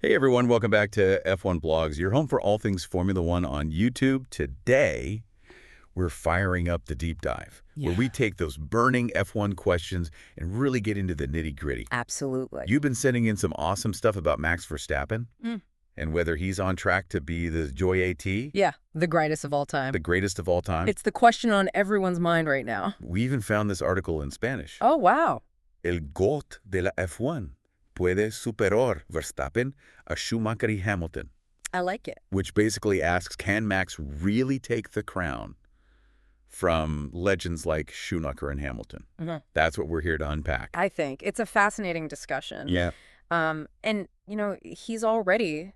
Hey everyone, welcome back to F1 Blogs, your home for all things Formula One on YouTube. Today, we're firing up the deep dive, where we take those burning F1 questions and really get into the nitty-gritty. Absolutely. You've been sending in some awesome stuff about Max Verstappen and whether he's on track to be the Joy AT. Yeah, the greatest of all time. The greatest of all time. It's the question on everyone's mind right now. We even found this article in Spanish. Oh, wow. El GOAT de la F1 puede superar Verstappen a Schumacher y Hamilton. I like it. Which basically asks, can Max really take the crown from legends like Schumacher and Hamilton? That's what we're here to unpack. I think. It's a fascinating discussion. Yeah. And, you know, he's already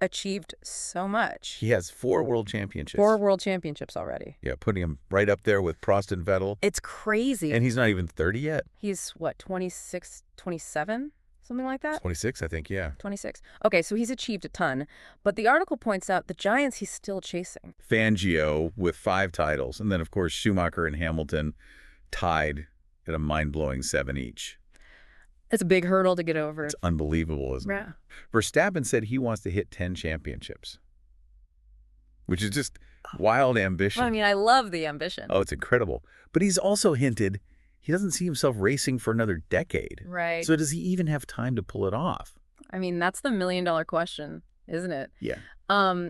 achieved so much. He has 4 world championships. 4 world championships already. Yeah, putting him right up there with Prost and Vettel. It's crazy. And he's not even 30 yet. He's, what, 26, 27? Something like that? 26, I think, yeah. 26. Okay, so he's achieved a ton. But the article points out the giants he's still chasing. Fangio with 5 titles. And then, of course, Schumacher and Hamilton tied at a mind-blowing 7 each. It's a big hurdle to get over. It's unbelievable, isn't it? Yeah. Verstappen said he wants to hit 10 championships, which is just wild ambition. Well, I mean, I love the ambition. Oh, it's incredible. But he's also hinted he doesn't see himself racing for another decade. Right. So does he even have time to pull it off? I mean, that's the million-dollar question, isn't it? Yeah.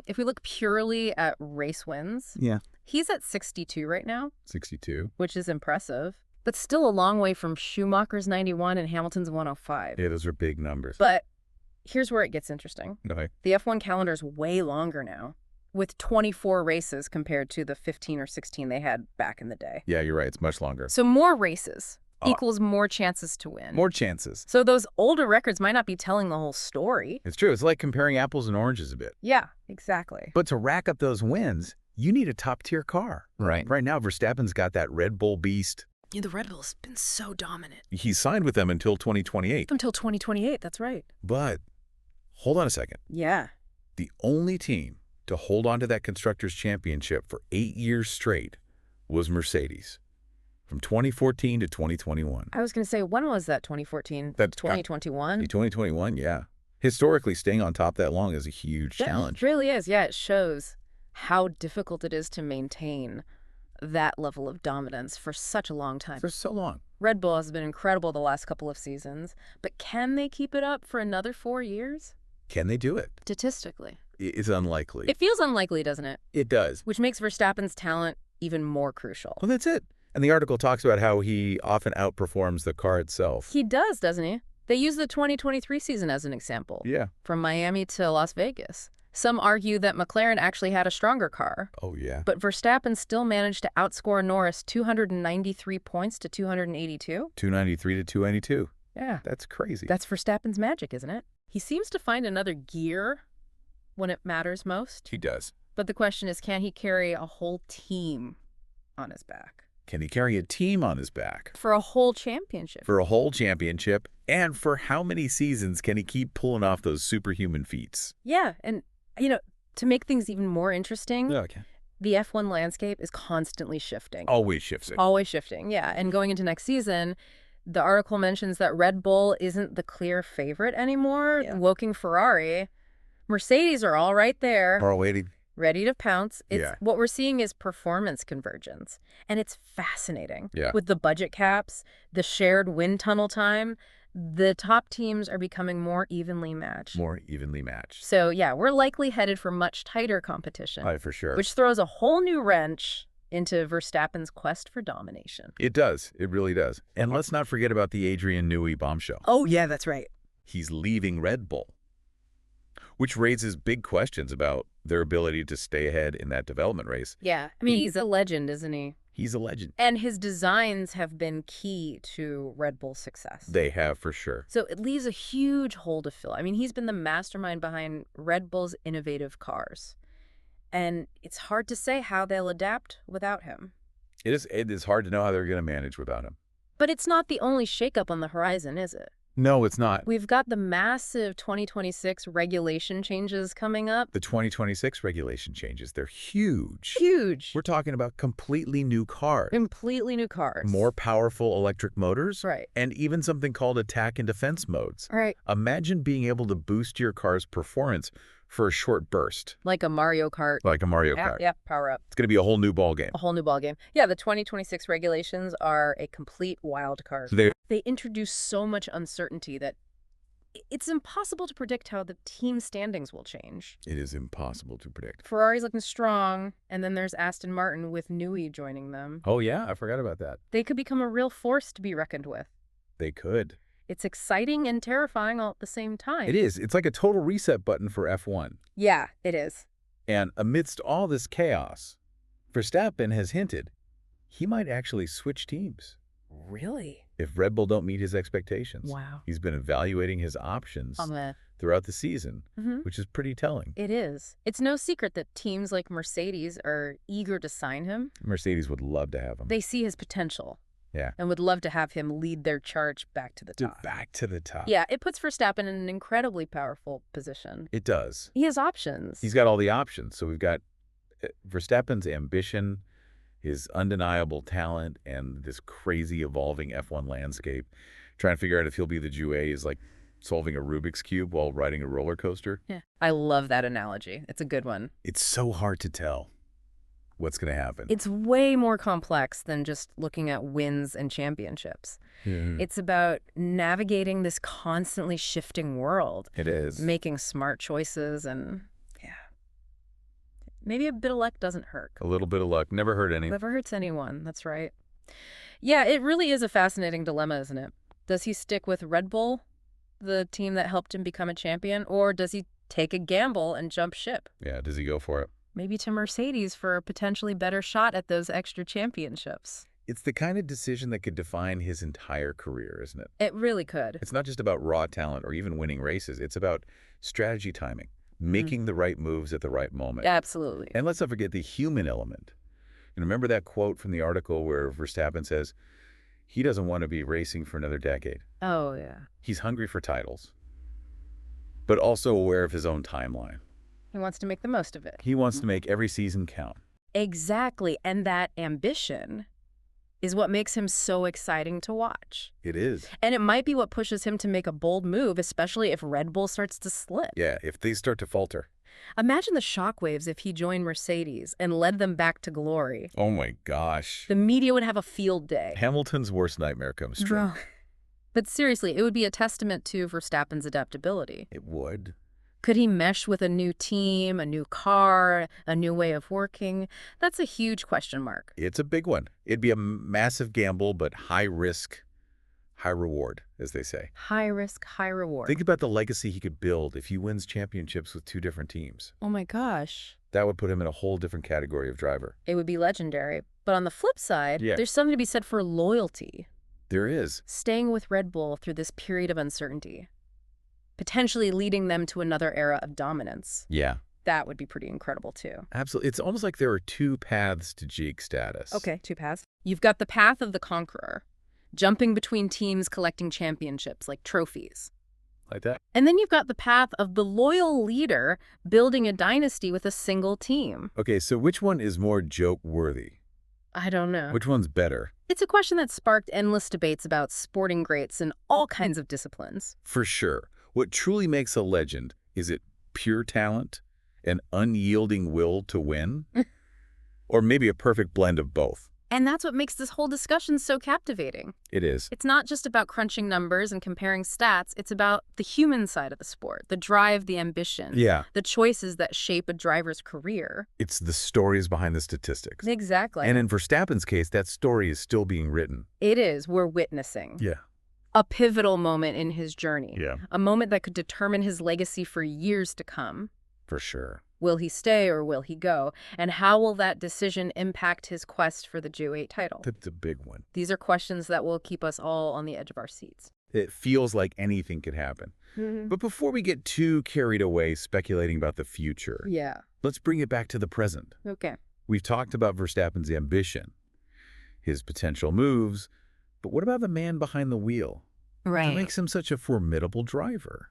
If we look purely at race wins, he's at 62 right now. 62. Which is impressive, but still a long way from Schumacher's 91 and Hamilton's 105. Yeah, those are big numbers. But here's where it gets interesting. Okay. The F1 calendar is way longer now, with 24 races compared to the 15 or 16 they had back in the day. Yeah, you're right. It's much longer. So more races equals more chances to win. More chances. So those older records might not be telling the whole story. It's true. It's like comparing apples and oranges a bit. Yeah, exactly. But to rack up those wins, you need a top-tier car. Right. Right now, Verstappen's got that Red Bull beast. Yeah, the Red Bull's been so dominant. He's signed with them until 2028. Until 2028, that's right. But hold on a second. Yeah. The only team to hold on to that Constructors' Championship for 8 years straight was Mercedes, from 2014 to 2021. I was going to say, when was that, 2014? That's 2021? 2021, yeah. Historically, staying on top that long is a huge challenge. It really is, yeah. It shows how difficult it is to maintain that level of dominance for such a long time. For so long. Red Bull has been incredible the last couple of seasons, but can they keep it up for another 4 years? Can they do it? Statistically. It's unlikely. It feels unlikely, doesn't it? It does. Which makes Verstappen's talent even more crucial. Well, that's it. And the article talks about how he often outperforms the car itself. He does, doesn't he? They use the 2023 season as an example. Yeah. From Miami to Las Vegas. Some argue that McLaren actually had a stronger car. Oh, yeah. But Verstappen still managed to outscore Norris 293 points to 282. 293 to 292. Yeah. That's crazy. That's Verstappen's magic, isn't it? He seems to find another gear when it matters most. He does. But the question is, can he carry a whole team on his back? Can he carry a team on his back? For a whole championship. For a whole championship. And for how many seasons can he keep pulling off those superhuman feats? Yeah. And, you know, to make things even more interesting, Okay. the F1 landscape is constantly shifting. Always shifting. Always shifting, yeah. And going into next season, the article mentions that Red Bull isn't the clear favorite anymore. Yeah. Woking Ferrari. Mercedes are all right there. Carl waiting. Ready to pounce. Yeah. What we're seeing is performance convergence. And it's fascinating. Yeah. With the budget caps, the shared wind tunnel time, the top teams are becoming more evenly matched. More evenly matched. So, yeah, we're likely headed for much tighter competition. Aye, for sure. Which throws a whole new wrench into Verstappen's quest for domination. It does. It really does. And let's not forget about the Adrian Newey bombshell. Oh, yeah, that's right. He's leaving Red Bull, which raises big questions about their ability to stay ahead in that development race. Yeah. I mean, he's a legend, isn't he? He's a legend. And his designs have been key to Red Bull's success. They have, for sure. So it leaves a huge hole to fill. I mean, he's been the mastermind behind Red Bull's innovative cars. And it's hard to say how they'll adapt without him. It is hard to know how they're going to manage without him. But it's not the only shakeup on the horizon, is it? No, it's not. We've got the massive 2026 regulation changes coming up. The 2026 regulation changes, they're huge. Huge. We're talking about completely new cars. Completely new cars. More powerful electric motors. Right. And even something called attack and defense modes. Right. Imagine being able to boost your car's performance for a short burst. Like a Mario Kart. Like a Mario Kart. Yeah, power up. It's going to be a whole new ballgame. A whole new ballgame. Yeah, the 2026 regulations are a complete wild card. They introduce so much uncertainty that it's impossible to predict how the team standings will change. It is impossible to predict. Ferrari's looking strong, and then there's Aston Martin with Newey joining them. Oh, yeah, I forgot about that. They could become a real force to be reckoned with. They could. It's exciting and terrifying all at the same time. It is. It's like a total reset button for F1. Yeah, it is. And amidst all this chaos, Verstappen has hinted he might actually switch teams. Really? If Red Bull don't meet his expectations. Wow. He's been evaluating his options throughout the season, which is pretty telling. It is. It's no secret that teams like Mercedes are eager to sign him. Mercedes would love to have him. They see his potential. Yeah. And would love to have him lead their charge back to the top. Back to the top. Yeah, it puts Verstappen in an incredibly powerful position. It does. He has options. He's got all the options. So we've got Verstappen's ambition, his undeniable talent, and this crazy evolving F1 landscape. Trying to figure out if he'll be the Jouet is like solving a Rubik's Cube while riding a roller coaster. Yeah. I love that analogy. It's a good one. It's so hard to tell what's going to happen. It's way more complex than just looking at wins and championships. Yeah. It's about navigating this constantly shifting world. It is. Making smart choices and, maybe a bit of luck doesn't hurt. A little bit of luck. Never hurt anyone. Never hurts anyone. That's right. Yeah, it really is a fascinating dilemma, isn't it? Does he stick with Red Bull, the team that helped him become a champion, or does he take a gamble and jump ship? Yeah, does he go for it? Maybe to Mercedes for a potentially better shot at those extra championships. It's the kind of decision that could define his entire career, isn't it? It really could. It's not just about raw talent or even winning races. It's about strategy timing, making the right moves at the right moment. Absolutely. And let's not forget the human element. Remember that quote from the article where Verstappen says he doesn't want to be racing for another decade. Oh, yeah. He's hungry for titles, but also aware of his own timeline. He wants to make the most of it. He wants to make every season count. Exactly. And that ambition is what makes him so exciting to watch. It is. And it might be what pushes him to make a bold move, especially if Red Bull starts to slip. Yeah, if they start to falter. Imagine the shockwaves if he joined Mercedes and led them back to glory. Oh my gosh. The media would have a field day. Hamilton's worst nightmare comes true. But seriously, it would be a testament to Verstappen's adaptability. It would. Could he mesh with a new team, a new car, a new way of working? That's a huge question mark. It's a big one. It'd be a massive gamble, but high risk, high reward, as they say. High risk, high reward. Think about the legacy he could build if he wins championships with two different teams. Oh my gosh. That would put him in a whole different category of driver. It would be legendary. But on the flip side, there's something to be said for loyalty. There is. Staying with Red Bull through this period of uncertainty. Potentially leading them to another era of dominance. Yeah. That would be pretty incredible, too. Absolutely. It's almost like there are two paths to Jeek status. Okay, two paths. You've got the path of the conqueror, jumping between teams collecting championships like trophies. Like that? And then you've got the path of the loyal leader building a dynasty with a single team. Okay, so which one is more joke-worthy? I don't know. Which one's better? It's a question that sparked endless debates about sporting greats in all kinds of disciplines. For sure. What truly makes a legend, is it pure talent, an unyielding will to win, or maybe a perfect blend of both? And that's what makes this whole discussion so captivating. It is. It's not just about crunching numbers and comparing stats. It's about the human side of the sport, the drive, the ambition, the choices that shape a driver's career. It's the stories behind the statistics. Exactly. And in Verstappen's case, that story is still being written. It is. We're witnessing. Yeah. A pivotal moment in his journey. Yeah. A moment that could determine his legacy for years to come. For sure. Will he stay or will he go? And how will that decision impact his quest for the J8 title? That's a big one. These are questions that will keep us all on the edge of our seats. It feels like anything could happen. But before we get too carried away speculating about the future, let's bring it back to the present. Okay. We've talked about Verstappen's ambition, his potential moves, but what about the man behind the wheel? Right. What makes him such a formidable driver?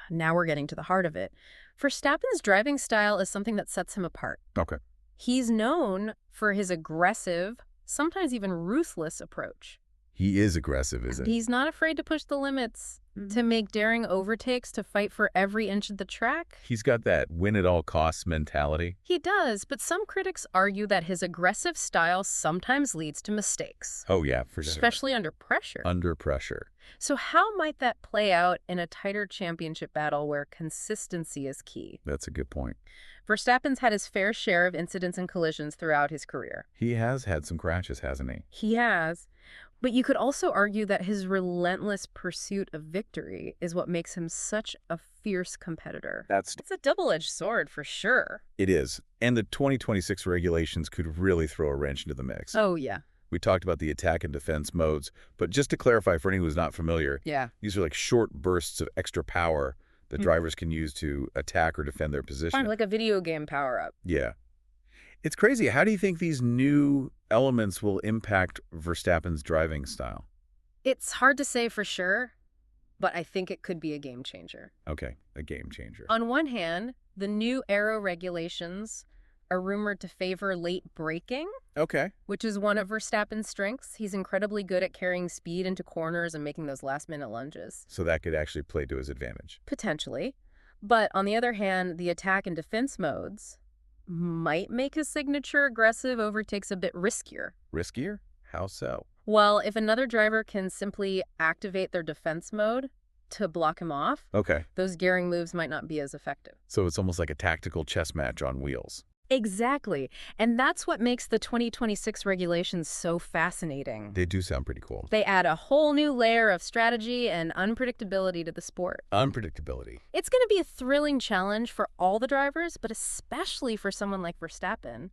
Now we're getting to the heart of it. Verstappen's driving style is something that sets him apart. Okay. He's known for his aggressive, sometimes even ruthless approach. He is aggressive, isn't he? He's not afraid to push the limits, to make daring overtakes, to fight for every inch of the track. He's got that win-at-all-costs mentality. He does, but some critics argue that his aggressive style sometimes leads to mistakes. Oh, yeah, for sure. Especially under pressure. Under pressure. So how might that play out in a tighter championship battle where consistency is key? That's a good point. Verstappen's had his fair share of incidents and collisions throughout his career. He has had some crashes, hasn't he? He has. But you could also argue that his relentless pursuit of victory is what makes him such a fierce competitor. It's a double-edged sword for sure. It is. And the 2026 regulations could really throw a wrench into the mix. Oh, yeah. We talked about the attack and defense modes, but just to clarify for anyone who's not familiar, these are like short bursts of extra power that drivers can use to attack or defend their position. Kind of like a video game power-up. Yeah. It's crazy. How do you think these new elements will impact Verstappen's driving style? It's hard to say for sure, but I think it could be a game changer. Okay, a game changer. On one hand, the new aero regulations are rumored to favor late braking, Okay. which is one of Verstappen's strengths. He's incredibly good at carrying speed into corners and making those last-minute lunges. So that could actually play to his advantage. Potentially. But on the other hand, the attack and defense modes might make his signature aggressive overtakes a bit riskier. Riskier? How so? Well, if another driver can simply activate their defense mode to block him off, Okay. those gearing moves might not be as effective. So it's almost like a tactical chess match on wheels. Exactly. And that's what makes the 2026 regulations so fascinating. They do sound pretty cool. They add a whole new layer of strategy and unpredictability to the sport. Unpredictability. It's going to be a thrilling challenge for all the drivers, but especially for someone like Verstappen,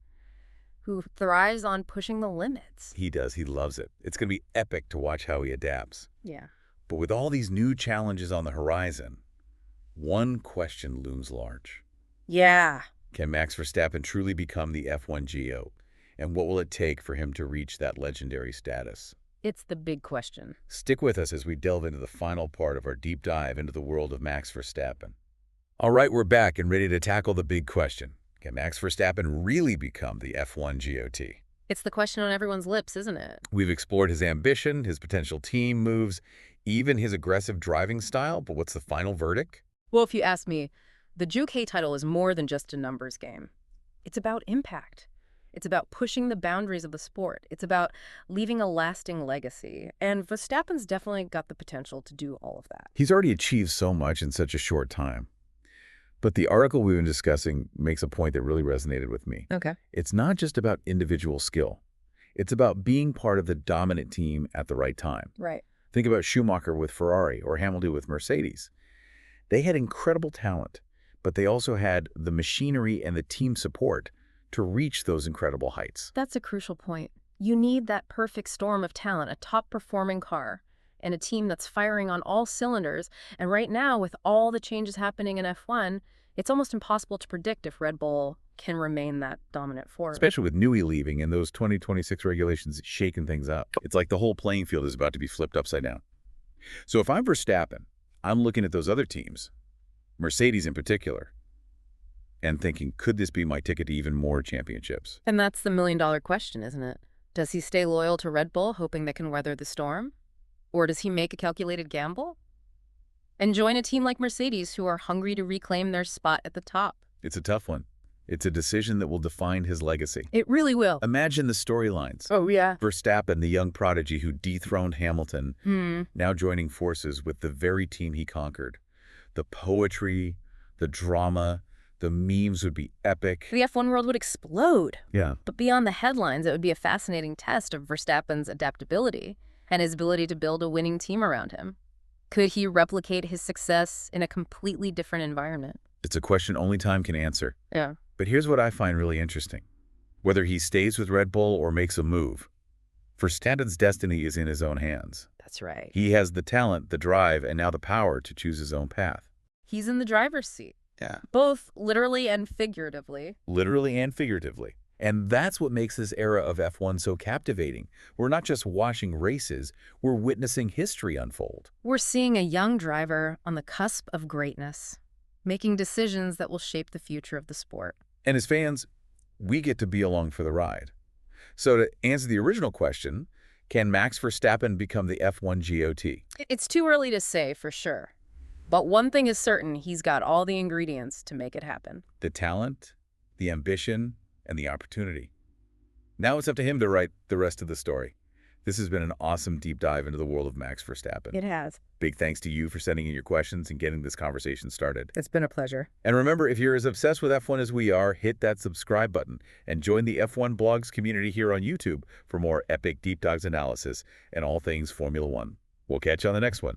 who thrives on pushing the limits. He does. He loves it. It's going to be epic to watch how he adapts. Yeah. But with all these new challenges on the horizon, one question looms large. Yeah. Can Max Verstappen truly become the F1 Geo? And what will it take for him to reach that legendary status? It's the big question. Stick with us as we delve into the final part of our deep dive into the world of Max Verstappen. All right, we're back and ready to tackle the big question. Can Max Verstappen really become the F1 GOT? It's the question on everyone's lips, isn't it? We've explored his ambition, his potential team moves, even his aggressive driving style, but what's the final verdict? Well, if you ask me, the Juke title is more than just a numbers game. It's about impact. It's about pushing the boundaries of the sport. It's about leaving a lasting legacy. And Verstappen's definitely got the potential to do all of that. He's already achieved so much in such a short time. But the article we've been discussing makes a point that really resonated with me. Okay. It's not just about individual skill. It's about being part of the dominant team at the right time. Right. Think about Schumacher with Ferrari or Hamilton with Mercedes. They had incredible talent, but they also had the machinery and the team support to reach those incredible heights. That's a crucial point. You need that perfect storm of talent, a top-performing car, and a team that's firing on all cylinders. And right now, with all the changes happening in F1, it's almost impossible to predict if Red Bull can remain that dominant force. Especially with Newey leaving and those 2026 regulations shaking things up. It's like the whole playing field is about to be flipped upside down. So if I'm Verstappen, I'm looking at those other teams, Mercedes in particular, and thinking, could this be my ticket to even more championships? And that's the million-dollar question, isn't it? Does he stay loyal to Red Bull, hoping they can weather the storm? Or does he make a calculated gamble and join a team like Mercedes, who are hungry to reclaim their spot at the top? It's a tough one. It's a decision that will define his legacy. It really will. Imagine the storylines. Oh, yeah. Verstappen, the young prodigy who dethroned Hamilton, now joining forces with the very team he conquered. The poetry, the drama, the memes would be epic. The F1 world would explode. Yeah. But beyond the headlines, it would be a fascinating test of Verstappen's adaptability and his ability to build a winning team around him. Could he replicate his success in a completely different environment? It's a question only time can answer. Yeah. But here's what I find really interesting. Whether he stays with Red Bull or makes a move, Verstappen's destiny is in his own hands. That's right. He has the talent, the drive, and now the power to choose his own path. He's in the driver's seat. Yeah. Both literally and figuratively. Literally and figuratively. And that's what makes this era of F1 so captivating. We're not just watching races, we're witnessing history unfold. We're seeing a young driver on the cusp of greatness, making decisions that will shape the future of the sport. And as fans, we get to be along for the ride. So to answer the original question, can Max Verstappen become the F1 GOAT? It's too early to say for sure. But one thing is certain, he's got all the ingredients to make it happen. The talent, the ambition, and the opportunity. Now it's up to him to write the rest of the story. This has been an awesome deep dive into the world of Max Verstappen. It has. Big thanks to you for sending in your questions and getting this conversation started. It's been a pleasure. And remember, if you're as obsessed with F1 as we are, hit that subscribe button and join the F1 Blogs community here on YouTube for more epic deep dives analysis and all things Formula One. We'll catch you on the next one.